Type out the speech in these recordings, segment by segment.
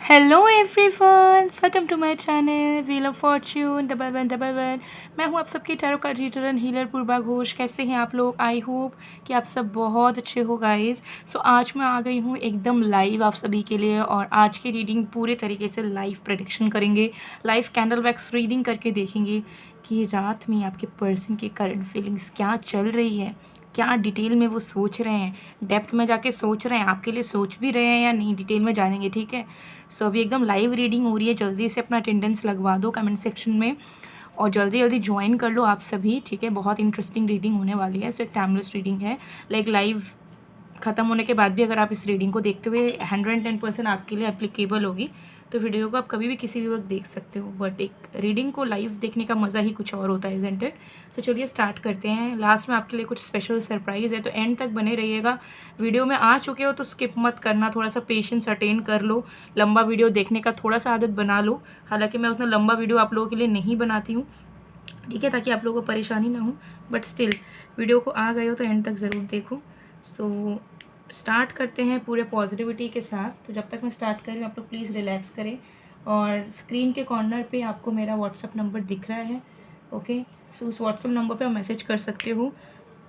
Hello everyone, welcome to my channel wheel of fortune 1111। मैं हूं आप सबकी tarot card reader and healer Purva Ghosh. कैसे हैं आप लोग? आई होप कि आप सब बहुत अच्छे हो गाइस। सो आज मैं आ गई हूं एकदम लाइव आप सभी के लिए, और आज की रीडिंग पूरे तरीके से लाइव प्रेडिक्शन करेंगे, लाइव कैंडल वैक्स रीडिंग करके देखेंगे कि रात में आपके पर्सन की करंट फीलिंग्स क्या चल रही है, क्या डिटेल में वो सोच रहे हैं, डेप्थ में जाके सोच रहे हैं, आपके लिए सोच भी रहे हैं या नहीं, डिटेल में जानेंगे। ठीक है, सो अभी एकदम लाइव रीडिंग हो रही है। जल्दी से अपना अटेंडेंस लगवा दो कमेंट सेक्शन में, और जल्दी जल्दी ज्वाइन कर लो आप सभी। ठीक है, बहुत इंटरेस्टिंग रीडिंग होने वाली है। सो एक टाइमलेस रीडिंग है, लाइक लाइव ख़त्म होने के बाद भी अगर आप इस रीडिंग को देखते हुए 110% आपके लिए एप्लीकेबल होगी, तो वीडियो को आप कभी भी किसी भी वक्त देख सकते हो। बट एक रीडिंग को लाइव देखने का मज़ा ही कुछ और होता है, इज़न्ट इट? सो चलिए स्टार्ट करते हैं। लास्ट में आपके लिए कुछ स्पेशल सरप्राइज़ है, तो एंड तक बने रहिएगा। वीडियो में आ चुके हो तो स्किप मत करना, थोड़ा सा पेशेंस अटेन कर लो। लंबा वीडियो देखने का थोड़ा सा आदत बना लो। हालांकि मैं उतना लंबा वीडियो आप लोगों के लिए नहीं बनाती हूँ, ठीक है, ताकि आप लोगों को परेशानी ना हो। बट स्टिल वीडियो को आ गए हो तो एंड तक ज़रूर देखो। सो स्टार्ट करते हैं पूरे पॉजिटिविटी के साथ। तो जब तक मैं स्टार्ट कर रही हूँ, आप लोग प्लीज़ रिलैक्स करें। और स्क्रीन के कॉर्नर पे आपको मेरा व्हाट्सअप नंबर दिख रहा है, ओके? सो उस व्हाट्सअप नंबर पे आप मैसेज कर सकते हो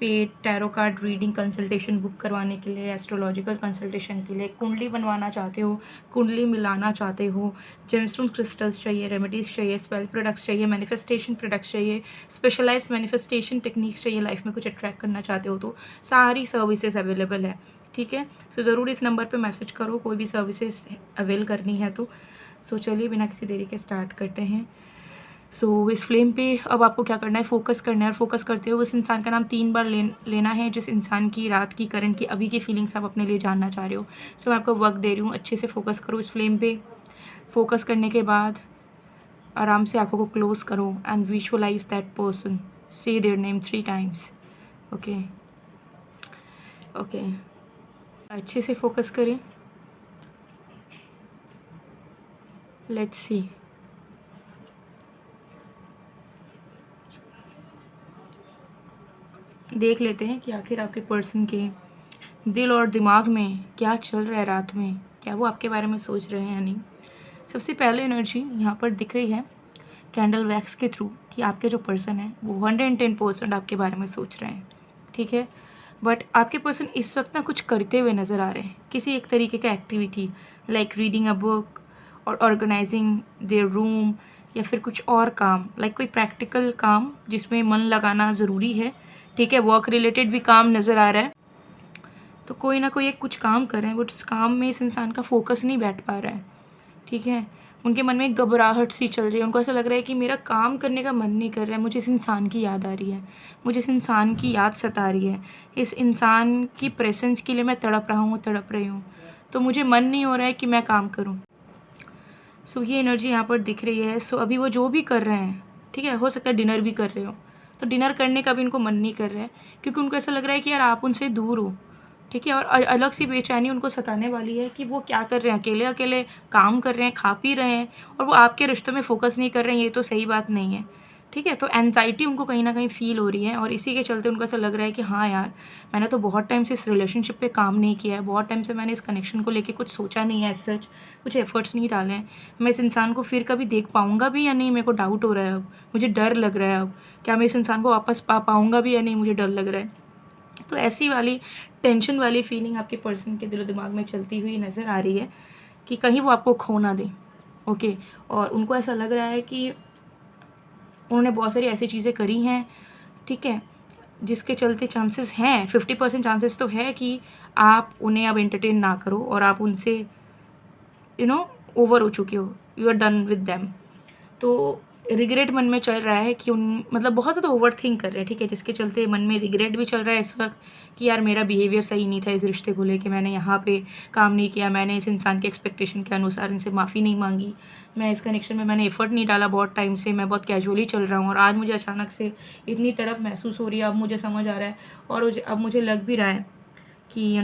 paid tarot card reading consultation book करवाने के लिए, एस्ट्रोलॉजिकल कंसल्टेशन के लिए, कुंडली बनवाना चाहते हो, कुंडली मिलाना चाहते हो, जेमस्टोन क्रिस्टल्स चाहिए, रेमेडीज़ चाहिए, स्पेल प्रोडक्ट्स चाहिए, मैनिफेस्टेशन प्रोडक्ट्स चाहिए, स्पेशलाइज्ड मैनिफेस्टेशन टेक्निक्स चाहिए, लाइफ में कुछ अट्रैक्ट करना चाहते हो, तो सारी सर्विसेज अवेलेबल है। ठीक है, सो ज़रूर इस नंबर पे मैसेज करो कोई भी सर्विसेज अवेल करनी है तो। सो चलिए बिना किसी देरी के स्टार्ट करते हैं। सो इस फ्लेम पे अब आपको क्या करना है, फोकस करना है। और फोकस करते हुए उस इंसान का नाम 3 बार लेना है, जिस इंसान की रात की, करंट की, अभी की फीलिंग्स आप अपने लिए जानना चाह रहे हो। सो मैं आपको वक्त दे रही हूँ, अच्छे से फोकस करो इस फ्लेम पे। फोकस करने के बाद आराम से आंखों को क्लोज करो एंड विजुअलाइज दैट पर्सन, से their name 3 times. Okay okay, अच्छे से फोकस करें। Let's see. देख लेते हैं कि आखिर आपके पर्सन के दिल और दिमाग में क्या चल रहा है रात में, क्या वो आपके बारे में सोच रहे हैं या नहीं। सबसे पहले एनर्जी यहाँ पर दिख रही है कैंडल वैक्स के थ्रू कि आपके जो पर्सन है वो 110% आपके बारे में सोच रहे हैं। ठीक है, बट आपके पर्सन इस वक्त ना कुछ करते हुए नज़र आ रहे हैं, किसी एक तरीके का activity, like reading a book और ऑर्गेनाइजिंग देयर रूम, या फिर कुछ और काम, लाइक कोई प्रैक्टिकल काम जिसमें मन लगाना ज़रूरी है। ठीक है, वर्क रिलेटेड भी काम नज़र आ रहा है, तो कोई ना कोई एक कुछ काम कर रहे हैं, बट उस काम में इस इंसान का फोकस नहीं बैठ पा रहा है। ठीक है, उनके मन में एक घबराहट सी चल रही है, उनको ऐसा लग रहा है कि मेरा काम करने का मन नहीं कर रहा है, मुझे इस इंसान की याद आ रही है, मुझे इस इंसान की याद सता रही है, इस इंसान की प्रेजेंस के लिए मैं तड़प रहा हूँ, तड़प रही हूँ, तो मुझे मन नहीं हो रहा है कि मैं काम करूँ। सो ये एनर्जी यहाँ पर दिख रही है। सो अभी वो जो भी कर रहे हैं, ठीक है, हो सकता है डिनर भी कर रहे हो, तो डिनर करने का भी इनको मन नहीं कर रहा है, क्योंकि उनको ऐसा लग रहा है कि यार आप उनसे दूर हो। ठीक है, और अलग सी बेचैनी उनको सताने वाली है कि वो क्या कर रहे हैं, अकेले अकेले काम कर रहे हैं, खा पी रहे हैं, और वो आपके रिश्तों में फोकस नहीं कर रहे हैं। ये तो सही बात नहीं है। ठीक है, तो एनजाइटी उनको कहीं ना कहीं फील हो रही है, और इसी के चलते उनको ऐसा लग रहा है कि हाँ यार, मैंने तो बहुत टाइम से इस रिलेशनशिप पे काम नहीं किया है, बहुत टाइम से मैंने इस कनेक्शन को लेके कुछ सोचा नहीं है, सच कुछ एफर्ट्स नहीं डाले हैं। मैं इस इंसान को फिर कभी देख पाऊँगा भी या नहीं, मेरे को डाउट हो रहा है, अब मुझे डर लग रहा है, अब क्या मैं इस इंसान को वापस पा पाऊँगा भी या नहीं, मुझे डर लग रहा है। तो ऐसी वाली टेंशन वाली फीलिंग आपके पर्सन के दिलो दिमाग में चलती हुई नज़र आ रही है कि कहीं वो आपको खो ना दे। ओके, और उनको ऐसा लग रहा है कि उन्होंने बहुत सारी ऐसी चीज़ें करी हैं, ठीक है, जिसके चलते चांसेस हैं, 50% चांसेस तो है कि आप उन्हें अब एंटरटेन ना करो, और आप उनसे ओवर हो चुके हो, you are done with them. तो रिग्रेट मन में चल रहा है कि मतलब बहुत ज़्यादा ओवर थिंक कर रहे हैं। ठीक है, जिसके चलते मन में रिग्रेट भी चल रहा है इस वक्त कि यार मेरा बिहेवियर सही नहीं था इस रिश्ते को लेके, मैंने यहाँ पे काम नहीं किया, मैंने इस इंसान के एक्सपेक्टेशन के अनुसार इनसे माफ़ी नहीं मांगी, मैं इस कनेक्शन में मैंने एफर्ट नहीं डाला बहुत टाइम से, मैं बहुत कैजुअली चल रहा हूँ, और आज मुझे अचानक से इतनी तड़प महसूस हो रही है। अब मुझे समझ आ रहा है, और अब मुझे लग भी रहा है कि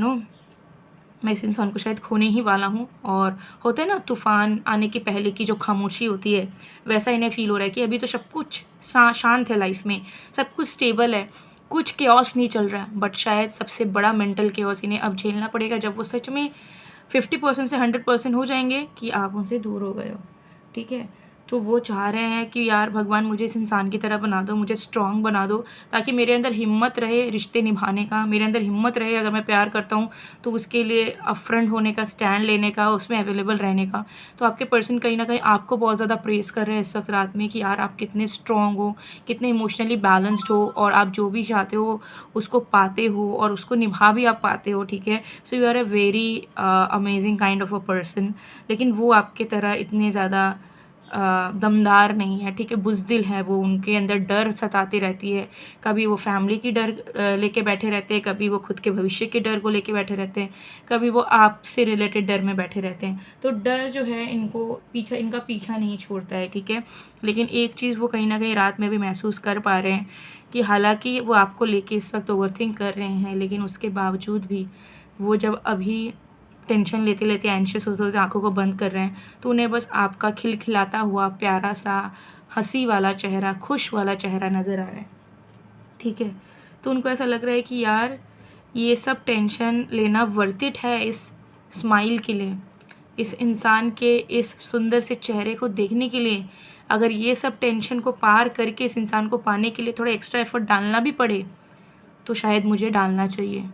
मैं इस इंसान को शायद खोने ही वाला हूँ। और होता है ना, तूफ़ान आने के पहले की जो खामोशी होती है, वैसा इन्हें फील हो रहा है कि अभी तो सब कुछ शांत है, लाइफ में सब कुछ स्टेबल है, कुछ केओस नहीं चल रहा है, बट शायद सबसे बड़ा मेंटल केओस इन्हें अब झेलना पड़ेगा, जब वो सच में 50% से 100% हो जाएंगे कि आप उनसे दूर हो गए हो, ठीक है। तो वो चाह रहे हैं कि यार भगवान मुझे इस इंसान की तरह बना दो, मुझे स्ट्रॉन्ग बना दो, ताकि मेरे अंदर हिम्मत रहे रिश्ते निभाने का, मेरे अंदर हिम्मत रहे अगर मैं प्यार करता हूँ तो उसके लिए अपफ्रंट होने का, स्टैंड लेने का, उसमें अवेलेबल रहने का। तो आपके पर्सन कहीं ना कहीं आपको बहुत ज़्यादा प्रेज़ कर रहे हैं इस वक्त रात में कि यार आप कितने स्ट्रॉन्ग हो, कितने इमोशनली बैलेंस्ड हो, और आप जो भी चाहते हो उसको पाते हो और उसको निभा भी आप पाते हो, ठीक है। So you are a very amazing kind of a person. लेकिन वो आपके तरह इतने ज़्यादा दमदार नहीं है, ठीक है, बुज़दिल है वो, उनके अंदर डर सताती रहती है। कभी वो फैमिली की डर लेके बैठे रहते हैं, कभी वो खुद के भविष्य के डर को लेके बैठे रहते हैं, कभी वो आपसे रिलेटेड डर में बैठे रहते हैं। तो डर जो है इनका पीछा नहीं छोड़ता है, ठीक है। लेकिन एक चीज़ वो कहीं ना कहीं रात में भी महसूस कर पा रहे हैं कि हालांकि वो आपको लेके इस वक्त ओवरथिंक कर रहे हैं, लेकिन उसके बावजूद भी वो जब अभी टेंशन लेते लेते, एंशियस होते होते आंखों को बंद कर रहे हैं, तो उन्हें बस आपका खिलखिलाता हुआ प्यारा सा हंसी वाला चेहरा, खुश वाला चेहरा नज़र आ रहा है, ठीक है। तो उनको ऐसा लग रहा है कि यार ये सब टेंशन लेना वर्थ इट है इस स्माइल के लिए, इस इंसान के इस सुंदर से चेहरे को देखने के लिए। अगर ये सब टेंशन को पार करके इस इंसान को पाने के लिए थोड़ा एक्स्ट्रा एफर्ट डालना भी पड़े तो शायद मुझे डालना चाहिए,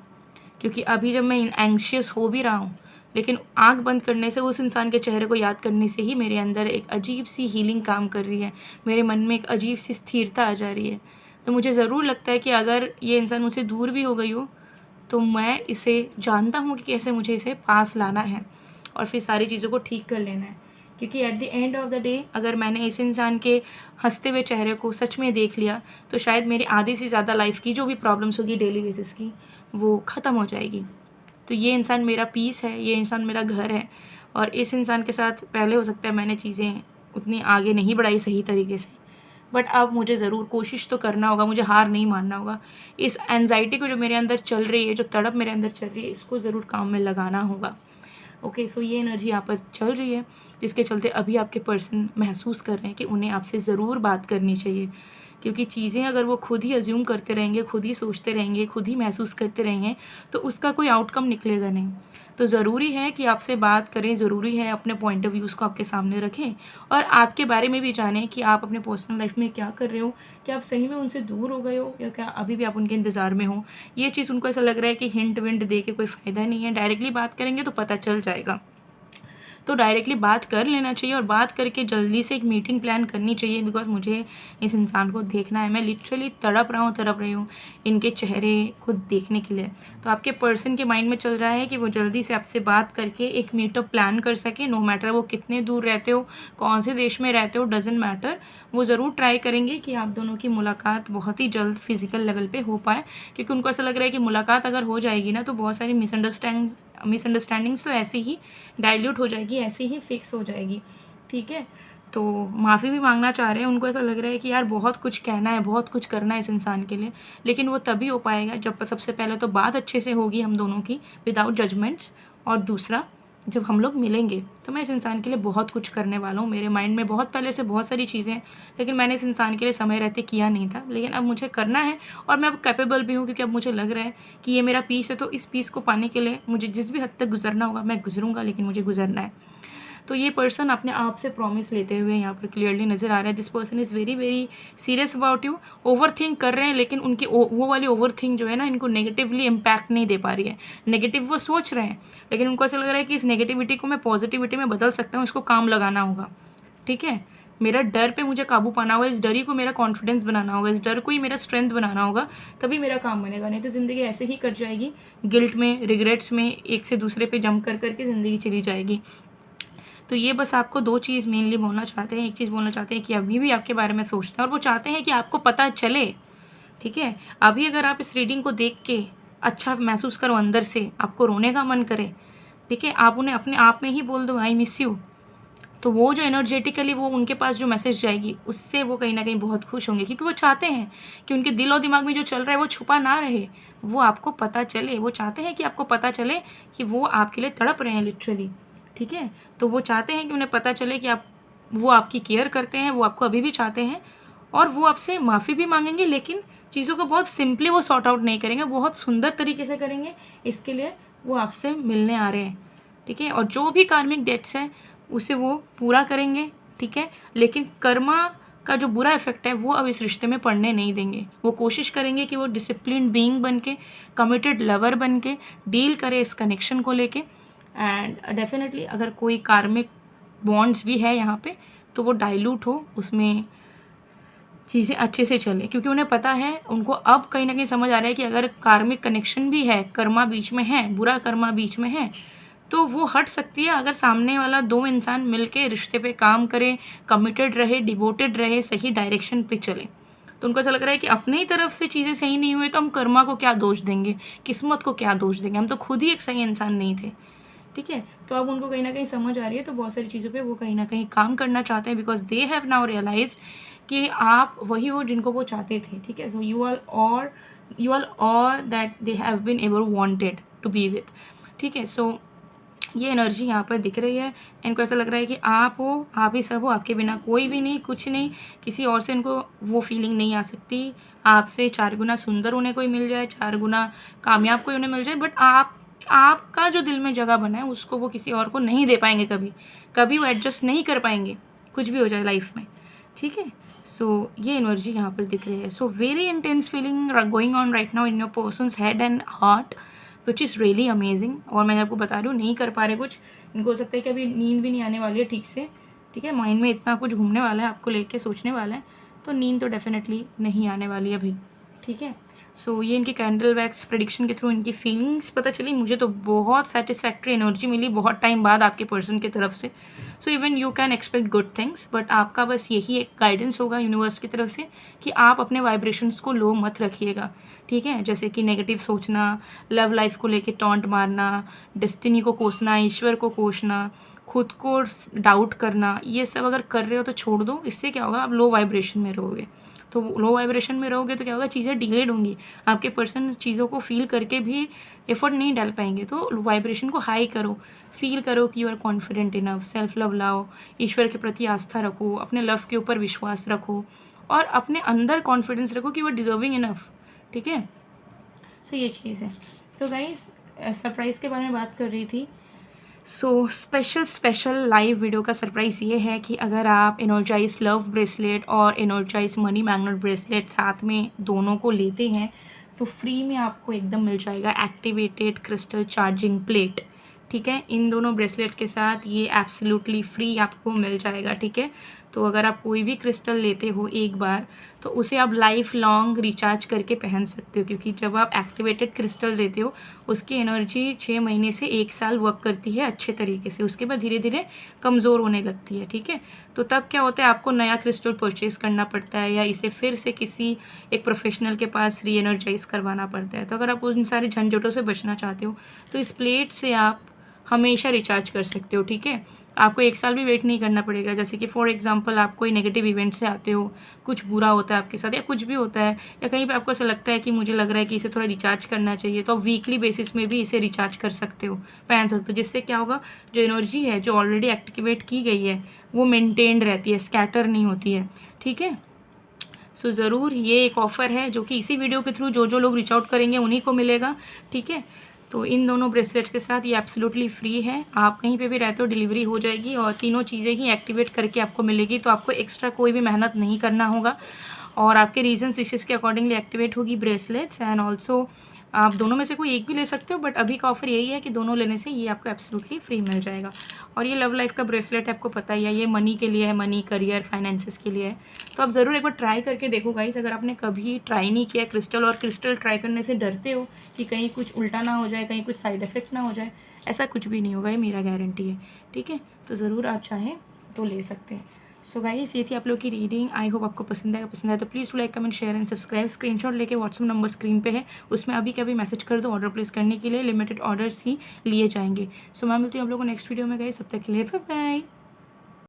क्योंकि अभी जब मैं एंग्शियस हो भी रहा हूँ, लेकिन आंख बंद करने से, उस इंसान के चेहरे को याद करने से ही मेरे अंदर एक अजीब सी हीलिंग काम कर रही है, मेरे मन में एक अजीब सी स्थिरता आ जा रही है। तो मुझे ज़रूर लगता है कि अगर ये इंसान मुझसे दूर भी हो गई हो तो मैं इसे जानता हूँ कि कैसे मुझे इसे पास लाना है और फिर सारी चीज़ों को ठीक कर लेना है। क्योंकि at the end of the day अगर मैंने इस इंसान के हंसते हुए चेहरे को सच में देख लिया तो शायद मेरी आधी से ज़्यादा लाइफ की जो भी प्रॉब्लम्स होगी डेली बेसिस की, वो ख़त्म हो जाएगी। तो ये इंसान मेरा पीस है, ये इंसान मेरा घर है। और इस इंसान के साथ पहले हो सकता है मैंने चीज़ें उतनी आगे नहीं बढ़ाई सही तरीके से, बट अब मुझे ज़रूर कोशिश तो करना होगा, मुझे हार नहीं मानना होगा। इस एंजाइटी को जो मेरे अंदर चल रही है, जो तड़प मेरे अंदर चल रही है, इसको ज़रूर काम में लगाना होगा। ओके, सो ये एनर्जी यहाँ पर चल रही है, जिसके चलते अभी आपके पर्सन महसूस कर रहे हैं कि उन्हें आपसे ज़रूर बात करनी चाहिए। क्योंकि चीज़ें अगर वो खुद ही अज्यूम करते रहेंगे, खुद ही सोचते रहेंगे, खुद ही महसूस करते रहेंगे, तो उसका कोई आउटकम निकलेगा नहीं। तो ज़रूरी है कि आपसे बात करें, ज़रूरी है अपने पॉइंट ऑफ व्यूज़ को आपके सामने रखें और आपके बारे में भी जानें कि आप अपने पर्सनल लाइफ में क्या कर रहे हो, क्या आप सही में उनसे दूर हो गए हो या क्या अभी भी आप उनके इंतज़ार में हो। ये चीज़ उनको ऐसा लग रहा है कि हिंट विंट दे के कोई फ़ायदा नहीं है, डायरेक्टली बात करेंगे तो पता चल जाएगा। तो डायरेक्टली बात कर लेना चाहिए और बात करके जल्दी से एक मीटिंग प्लान करनी चाहिए, बिकॉज मुझे इस इंसान को देखना है। मैं लिटरली तड़प रही हूँ इनके चेहरे को देखने के लिए। तो आपके पर्सन के माइंड में चल रहा है कि वो जल्दी से आपसे बात करके एक मीटअप प्लान कर सके, नो मैटर वो कितने दूर रहते हो, कौन से देश में रहते हो, डजेंट मैटर। वो ज़रूर ट्राई करेंगे कि आप दोनों की मुलाकात बहुत ही जल्द फिजिकल लेवल पे हो पाए, क्योंकि उनको ऐसा लग रहा है कि मुलाकात अगर हो जाएगी ना तो बहुत सारी मिसअंडरस्टैंडिंग्स तो ऐसे ही डाइल्यूट हो जाएगी, ऐसे ही फिक्स हो जाएगी, ठीक है। तो माफ़ी भी मांगना चाह रहे हैं, उनको ऐसा लग रहा है कि यार बहुत कुछ कहना है, बहुत कुछ करना है इस इंसान के लिए, लेकिन वो तभी हो पाएगा जब सबसे पहले तो बात अच्छे से होगी हम दोनों की, विदाउट जजमेंट्स, और दूसरा जब हम लोग मिलेंगे तो मैं इस इंसान के लिए बहुत कुछ करने वाला हूँ। मेरे माइंड में बहुत पहले से बहुत सारी चीज़ें हैं, लेकिन मैंने इस इंसान के लिए समय रहते किया नहीं था, लेकिन अब मुझे करना है और मैं अब कैपेबल भी हूँ, क्योंकि अब मुझे लग रहा है कि ये मेरा पीस है। तो इस पीस को पाने के लिए मुझे जिस भी हद तक गुजरना होगा मैं गुजरूंगा, लेकिन मुझे गुजरना है। तो ये पर्सन अपने आप से प्रॉमिस लेते हुए यहाँ पर क्लियरली नज़र आ रहा है। This person is very very serious about you. Over think कर रहे हैं, लेकिन उनकी वो वाली ओवर थिंक जो है ना, इनको नेगेटिवली इम्पैक्ट नहीं दे पा रही है। नेगेटिव वो सोच रहे हैं, लेकिन उनको ऐसा लग रहा है कि इस नेगेटिविटी को मैं पॉजिटिविटी में बदल सकता हूँ, इसको काम लगाना होगा, ठीक है। मेरा डर पे मुझे काबू पाना होगा, इस डर ही को मेरा कॉन्फिडेंस बनाना होगा, इस डर को ही मेरा स्ट्रेंथ बनाना होगा, तभी मेरा काम बनेगा। नहीं तो ज़िंदगी ऐसे ही कट जाएगी, गिल्ट में, रिग्रेट्स में, एक से दूसरे पे जंप कर करके ज़िंदगी चली जाएगी। तो ये बस आपको दो चीज़ मेनली बोलना चाहते हैं। एक चीज़ बोलना चाहते हैं कि अभी भी आपके बारे में सोचते हैं और वो चाहते हैं कि आपको पता चले, ठीक है। अभी अगर आप इस रीडिंग को देख के अच्छा महसूस करो, अंदर से आपको रोने का मन करे, ठीक है, आप उन्हें अपने आप में ही बोल दो आई मिस यू, तो वो जो एनर्जेटिकली वो उनके पास जो मैसेज जाएगी उससे वो कहीं ना कहीं बहुत खुश होंगे, क्योंकि वो चाहते हैं कि उनके दिल और दिमाग में जो चल रहा है वो छुपा ना रहे, वो आपको पता चले। वो चाहते हैं कि आपको पता चले कि वो आपके लिए तड़प रहे हैं लिटरली, ठीक है। तो वो चाहते हैं कि उन्हें पता चले कि वो आपकी केयर करते हैं, वो आपको अभी भी चाहते हैं, और वो आपसे माफ़ी भी मांगेंगे, लेकिन चीज़ों को बहुत सिंपली वो सॉर्ट आउट नहीं करेंगे, बहुत सुंदर तरीके से करेंगे। इसके लिए वो आपसे मिलने आ रहे हैं, ठीक है। और जो भी कार्मिक डेट्स है उसे वो पूरा करेंगे, ठीक है। लेकिन कर्मा का जो बुरा इफेक्ट है वो अब इस रिश्ते में पड़ने नहीं देंगे। वो कोशिश करेंगे कि वो डिसिप्लिन बीइंग बन के, कमिटेड लवर बन के डील करे इस कनेक्शन को लेके। एंड डेफिनेटली अगर कोई कार्मिक बॉन्ड्स भी है यहाँ पे तो वो डाइल्यूट हो, उसमें चीज़ें अच्छे से चले, क्योंकि उन्हें पता है, उनको अब कहीं ना कहीं समझ आ रहा है कि अगर कार्मिक कनेक्शन भी है, कर्मा बीच में है, बुरा कर्मा बीच में है, तो वो हट सकती है अगर सामने वाला दो इंसान मिलके रिश्ते पे काम करे, कमिटेड रहे, डिवोटेड रहे, सही डायरेक्शन पे चले। तो उनको ऐसा लग रहा है कि अपने ही तरफ से चीज़ें सही नहीं हुई तो हम कर्मा को क्या दोष देंगे, किस्मत को क्या दोष देंगे, हम तो खुद ही एक सही इंसान नहीं थे, ठीक है। तो अब उनको कहीं ना कहीं समझ आ रही है, तो बहुत सारी चीज़ों पे वो कहीं ना कहीं काम करना चाहते हैं, because they have now realized कि आप वही हो जिनको वो चाहते थे, ठीक है। So you are all that they have been ever wanted to be with, ठीक है। सो ये एनर्जी यहाँ पर दिख रही है। इनको ऐसा लग रहा है कि आप हो, आप ही सब हो, आपके बिना कोई भी नहीं, कुछ नहीं, किसी और से इनको वो फीलिंग नहीं आ सकती। आपसे 4 गुना सुंदर उन्हें कोई मिल जाए, 4 गुना कामयाब कोई उन्हें मिल जाए, बट आपका जो दिल में जगह बना है उसको वो किसी और को नहीं दे पाएंगे, कभी वो एडजस्ट नहीं कर पाएंगे, कुछ भी हो जाए लाइफ में, ठीक है। सो ये एनर्जी यहाँ पर दिख रही है। So very intense feeling going on right now in your persons head and heart, which is really amazing. और मैं आपको बता रही हूँ, नहीं कर पा रहे कुछ, इनको हो सकता है कि अभी नींद भी नहीं आने वाली है ठीक से, ठीक है। माइंड में इतना कुछ घूमने वाला है, आपको लेके सोचने वाला है, तो नींद तो डेफिनेटली नहीं आने वाली है अभी, ठीक है। सो ये इनकी कैंडल वैक्स प्रेडिक्शन के थ्रू इनकी फीलिंग्स पता चली। मुझे तो बहुत सेटिस्फैक्ट्री एनर्जी मिली बहुत टाइम बाद आपके पर्सन की तरफ से। So even you can expect good things, but आपका बस यही एक गाइडेंस होगा यूनिवर्स की तरफ से कि आप अपने वाइब्रेशंस को लो मत रखिएगा, ठीक है। जैसे कि नेगेटिव सोचना, लव लाइफ को लेके टॉन्ट मारना, डेस्टिनी को कोसना, ईश्वर को कोसना, खुद को डाउट करना, ये सब अगर कर रहे हो तो छोड़ दो। इससे क्या होगा, आप लो वाइब्रेशन में रहोगे। तो लो वाइब्रेशन में रहोगे तो क्या होगा, चीज़ें डिलेड होंगी, आपके पर्सन चीज़ों को फील करके भी एफर्ट नहीं डाल पाएंगे। तो वाइब्रेशन को हाई करो, फील करो कि you are confident enough, self love लाओ, ईश्वर के प्रति आस्था रखो, अपने लव के ऊपर विश्वास रखो, और अपने अंदर कॉन्फिडेंस रखो कि वो डिजर्विंग इनफ, ठीक है। सो ये चीज़ है। तो गाइस सरप्राइज़ के बारे में बात कर रही थी। सो स्पेशल लाइव वीडियो का सरप्राइज़ ये है कि अगर आप एनर्जाइज लव ब्रेसलेट और एनर्जाइज मनी मैग्नेट ब्रेसलेट साथ में दोनों को लेते हैं तो फ्री में आपको एकदम मिल जाएगा एक्टिवेटेड क्रिस्टल चार्जिंग प्लेट, ठीक है। इन दोनों ब्रेसलेट के साथ ये एब्सोल्युटली फ्री आपको मिल जाएगा, ठीक है। तो अगर आप कोई भी क्रिस्टल लेते हो एक बार तो उसे आप लाइफ लॉन्ग रिचार्ज करके पहन सकते हो, क्योंकि जब आप एक्टिवेटेड क्रिस्टल लेते हो उसकी एनर्जी 6 महीने से 1 साल वर्क करती है अच्छे तरीके से, उसके बाद धीरे धीरे कमज़ोर होने लगती है, ठीक है। तो तब क्या होता है, आपको नया क्रिस्टल परचेज़ करना पड़ता है या इसे फिर से किसी एक प्रोफेशनल के पास री एनर्जाइज करवाना पड़ता है। तो अगर आप उन सारे झंझटों से बचना चाहते हो तो इस प्लेट से आप हमेशा रिचार्ज कर सकते हो, ठीक है। आपको 1 साल भी वेट नहीं करना पड़ेगा। जैसे कि फॉर एग्जांपल आप कोई नेगेटिव इवेंट से आते हो, कुछ बुरा होता है आपके साथ या कुछ भी होता है, या कहीं पे आपको ऐसा लगता है कि मुझे लग रहा है कि इसे थोड़ा रिचार्ज करना चाहिए, तो आप वीकली बेसिस में भी इसे रिचार्ज कर सकते हो, पहन सकते हो, जिससे क्या होगा, जो एनर्जी है जो ऑलरेडी एक्टिवेट की गई है वो मेनटेन्ड रहती है, स्कैटर नहीं होती है, ठीक है। सो ज़रूर ये एक ऑफ़र है जो कि इसी वीडियो के थ्रू जो लोग रीच आउट करेंगे उन्हीं को मिलेगा, ठीक है। तो इन दोनों ब्रेसलेट्स के साथ ये एब्सोल्युटली फ्री है, आप कहीं पे भी रहते हो डिलीवरी हो जाएगी और तीनों चीज़ें ही एक्टिवेट करके आपको मिलेगी। तो आपको एक्स्ट्रा कोई भी मेहनत नहीं करना होगा और आपके रीजन विशेस के अकॉर्डिंगली एक्टिवेट होगी ब्रेसलेट्स। एंड ऑल्सो आप दोनों में से कोई एक भी ले सकते हो, बट अभी का ऑफर यही है कि दोनों लेने से ये आपको एब्सोल्युटली फ्री मिल जाएगा। और ये लव लाइफ का ब्रेसलेट आपको पता ही है, ये मनी के लिए है, मनी करियर फाइनेंसेस के लिए है। तो आप ज़रूर एक बार ट्राई करके देखो गाइस। अगर आपने कभी ट्राई नहीं किया क्रिस्टल, और क्रिस्टल ट्राई करने से डरते हो कि कहीं कुछ उल्टा ना हो जाए, कहीं कुछ साइड इफेक्ट ना हो जाए, ऐसा कुछ भी नहीं होगा, ये मेरा गारंटी है, ठीक है। तो ज़रूर आप चाहें तो ले सकते हैं। सो गाइस ये थी आप लोग की रीडिंग। आई होप आपको पसंद आए तो please to like comment share and subscribe. Screenshot लेके व्हाट्सअप नंबर स्क्रीन पे है, उसमें अभी कभी मैसेज कर दो। ऑर्डर प्लेस करने के लिए लिमिटेड ऑर्डर्स ही लिए जाएंगे। सो मैं मिलती हूँ आप लोगों को नेक्स्ट वीडियो में गाइस, तब तक के लिए बाय बाय।